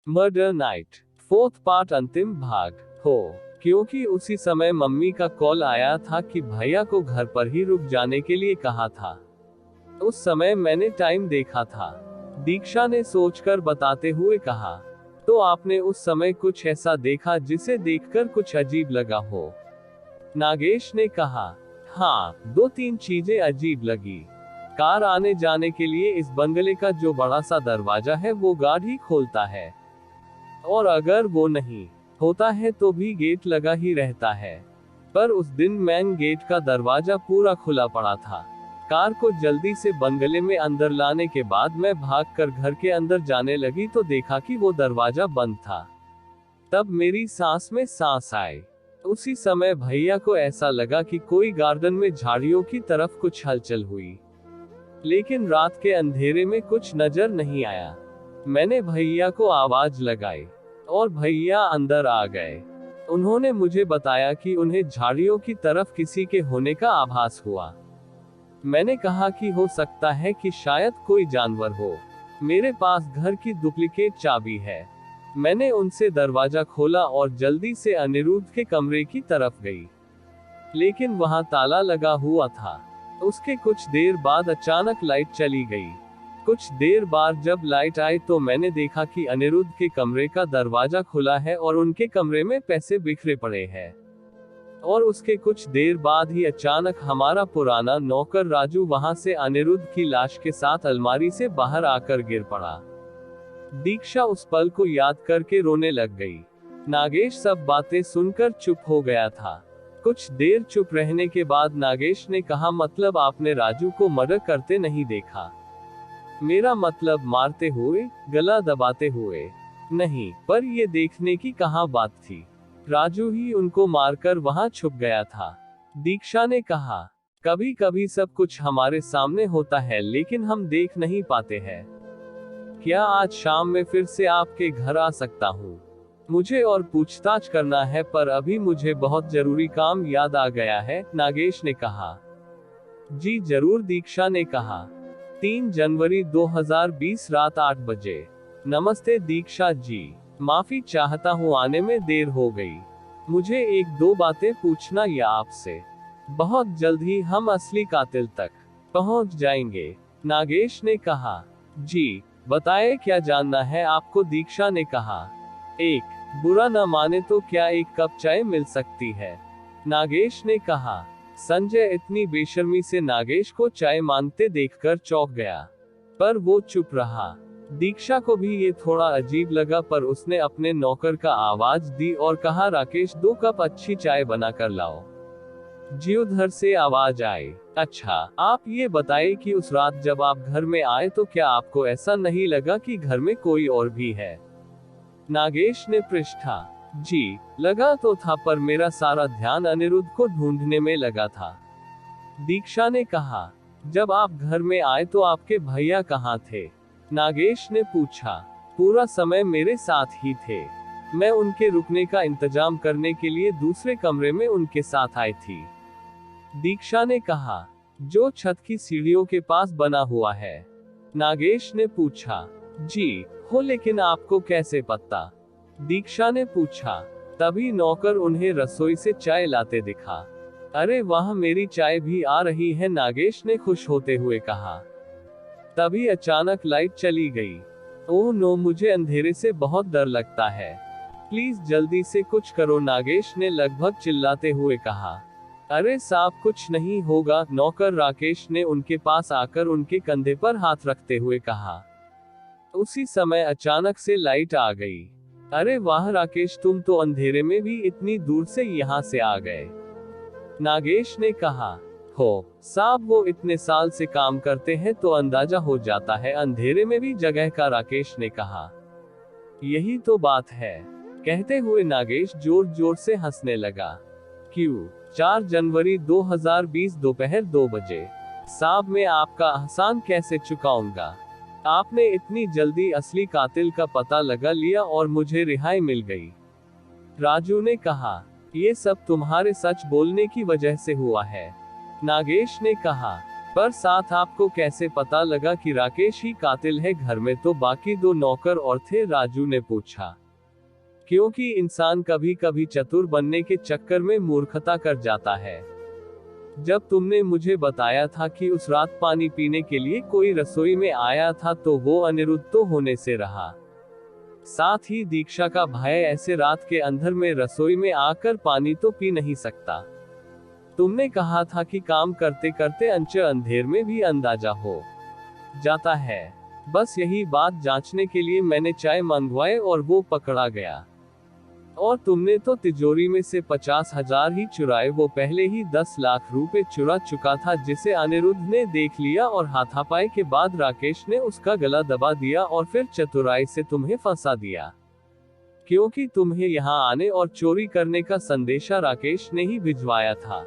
Murder night 4th part अंतिम भाग हो, क्योंकि उसी समय मम्मी का कॉल आया था कि भैया को घर पर ही रुक जाने के लिए कहा था। उस समय मैंने टाइम देखा था। दीक्षा ने सोचकर बताते हुए कहा, तो आपने उस समय कुछ ऐसा देखा जिसे देखकर कुछ अजीब लगा हो? नागेश ने कहा, हाँ, 2-3 चीजें अजीब लगी। कार आने जाने के लिए इस बंगले का जो बड़ा सा दरवाजा है वो गार्ड ही खोलता है, और अगर वो नहीं होता है तो भी गेट लगा ही रहता है। पर उस दिन मेन गेट का दरवाजा पूरा खुला पड़ा था। कार को जल्दी से बंगले में अंदर लाने के बाद मैं भागकर घर के अंदर जाने लगी तो देखा कि वो दरवाजा बंद था। तब मेरी सांस में सांस आई। उसी समय भैया को ऐसा लगा कि कोई गार्डन में झाड़ियों की तरफ कुछ हलचल हुई, लेकिन रात के अंधेरे में कुछ नजर नहीं आया। मैंने भैया को आवाज लगाई और भैया अंदर आ गए। उन्होंने मुझे बताया कि उन्हें झाड़ियों की तरफ किसी के होने का आभास हुआ। मैंने कहा कि हो सकता है कि शायद कोई जानवर हो। मेरे पास घर की डुप्लीकेट चाबी है। मैंने उनसे दरवाजा खोला और जल्दी से अनिरुद्ध के कमरे की तरफ गई, लेकिन वहां ताला लगा हुआ था। उसके कुछ देर बाद अचानक लाइट चली गई। कुछ देर बाद जब लाइट आई तो मैंने देखा कि अनिरुद्ध के कमरे का दरवाजा खुला है और उनके कमरे में पैसे बिखरे पड़े हैं। और उसके कुछ देर बाद ही अचानक हमारा पुराना नौकर राजू वहां से अनिरुद्ध की लाश के साथ अलमारी से बाहर आकर गिर पड़ा। दीक्षा उस पल को याद करके रोने लग गई। नागेश सब बातें सुनकर चुप हो गया था। कुछ देर चुप रहने के बाद नागेश ने कहा, मतलब आपने राजू को मर्डर करते नहीं देखा? मेरा मतलब मारते हुए, गला दबाते हुए नहीं, पर ये देखने की कहाँ बात थी। राजू ही उनको मारकर वहां छुप गया था। दीक्षा ने कहा, कभी कभी सब कुछ हमारे सामने होता है लेकिन हम देख नहीं पाते हैं। क्या आज शाम में फिर से आपके घर आ सकता हूँ? मुझे और पूछताछ करना है, पर अभी मुझे बहुत जरूरी काम याद आ गया है, नागेश ने कहा। जी जरूर, दीक्षा ने कहा। 3 जनवरी 2020 रात 8 बजे। नमस्ते दीक्षा जी, माफी चाहता हूँ आने में देर हो गई। मुझे 1-2 बातें पूछना या आपसे। बहुत जल्द ही हम असली कातिल तक पहुँच जाएंगे, नागेश ने कहा। जी बताएं, क्या जानना है आपको? दीक्षा ने कहा। 1, बुरा न माने तो क्या 1 कप चाय मिल सकती है? नागेश ने कहा। संजय इतनी बेशर्मी से नागेश को चाय मांगते देखकर चौंक गया, पर वो चुप रहा। दीक्षा को भी ये थोड़ा अजीब लगा, पर उसने अपने नौकर का आवाज दी और कहा, राकेश 2 कप अच्छी चाय बना कर लाओ। जी उधर से आवाज आई। अच्छा, आप ये बताइए कि उस रात जब आप घर में आए तो क्या आपको ऐसा नहीं लगा कि घर में कोई और भी है? नागेश ने पृष्ठा। जी लगा तो था, पर मेरा सारा ध्यान अनिरुद्ध को ढूंढने में लगा था। दीक्षा ने कहा। जब आप घर में आए तो आपके भैया कहाँ थे? नागेश ने पूछा। पूरा समय मेरे साथ ही थे। मैं उनके रुकने का इंतजाम करने के लिए दूसरे कमरे में उनके साथ आई थी, दीक्षा ने कहा। जो छत की सीढ़ियों के पास बना हुआ है? नागेश ने पूछा। जी हो, लेकिन आपको कैसे पता? दीक्षा ने पूछा। तभी नौकर उन्हें रसोई से चाय लाते दिखा। अरे वाह, मेरी चाय भी आ रही है, नागेश ने खुश होते हुए कहा। तभी अचानक लाइट चली गई। ओह नो, मुझे अंधेरे से बहुत डर लगता है। प्लीज जल्दी से कुछ करो, नागेश ने लगभग चिल्लाते हुए कहा। अरे साहब, कुछ नहीं होगा, नौकर राकेश ने उनके पास आकर उनके कंधे पर हाथ रखते हुए कहा। उसी समय अचानक से लाइट आ गई। अरे वाह राकेश, तुम तो अंधेरे में भी इतनी दूर से यहाँ से आ गए, नागेश ने कहा। हो साहब, वो इतने साल से काम करते हैं तो अंदाजा हो जाता है अंधेरे में भी जगह का, राकेश ने कहा। यही तो बात है, कहते हुए नागेश जोर जोर से हंसने लगा। क्यों? 4 जनवरी 2020 दोपहर 2 बजे। साहब, मैं आपका एहसान कैसे चुकाऊंगा? आपने इतनी जल्दी असली कातिल का पता लगा लिया और मुझे रिहाई मिल गई, राजू ने कहा। ये सब तुम्हारे सच बोलने की वजह से हुआ है, नागेश ने कहा। पर साथ आपको कैसे पता लगा कि राकेश ही कातिल है? घर में तो बाकी 2 नौकर और थे, राजू ने पूछा। क्योंकि इंसान कभी कभी चतुर बनने के चक्कर में मूर्खता कर जाता है। जब तुमने मुझे बताया था कि उस रात पानी पीने के लिए कोई रसोई में आया था तो वो अनिरुद्ध तो होने से रहा। साथ ही दीक्षा का भाई ऐसे रात के अंधर में रसोई में आकर पानी तो पी नहीं सकता। तुमने कहा था कि काम करते करते अंधेर में भी अंदाजा हो जाता है। बस यही बात जांचने के लिए मैंने चाय मंगवाए और वो पकड़ा गया। और तुमने तो तिजोरी में से 50,000 ही चुराए। वो पहले ही 10 लाख रुपए चुरा चुका था, जिसे अनिरुद्ध ने देख लिया और हाथापाई के बाद राकेश ने उसका गला दबा दिया और फिर चतुराई से तुम्हें फंसा दिया। क्योंकि तुम्हें यहाँ आने और चोरी करने का संदेशा राकेश ने ही भिजवाया था।